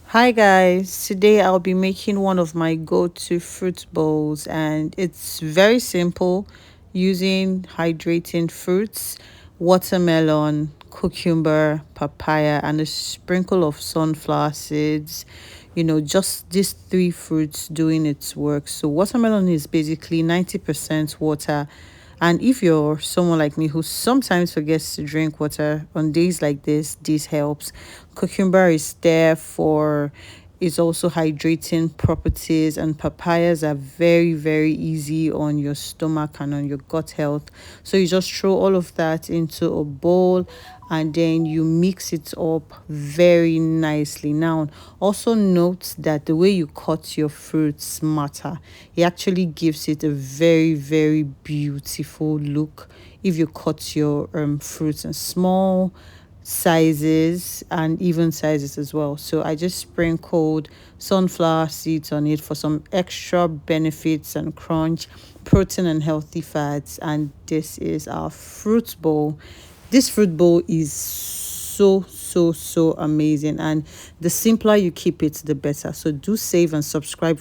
Hi guys, today I'll be making one of my go-to fruit bowls and it's very simple using hydrating fruits, watermelon, cucumber, papaya and a sprinkle of sunflower seeds. Just these three fruits doing its work. So watermelon is basically 90% water, and if you're someone like me who sometimes forgets to drink water on days like this helps. Cucumber is there for is also hydrating properties, and papayas are very, very easy on your stomach and on your gut health. So you just throw all of that into a bowl and then you mix it up very nicely. Now, also note that the way you cut your fruits matter. It actually gives it a very, very beautiful look if you cut your fruits in small sizes and even sizes as well. So I just sprinkled sunflower seeds on it for some extra benefits and crunch, protein and healthy fats. And this is our fruit bowl. This fruit bowl is so amazing, and the simpler you keep it, the better. So do save and subscribe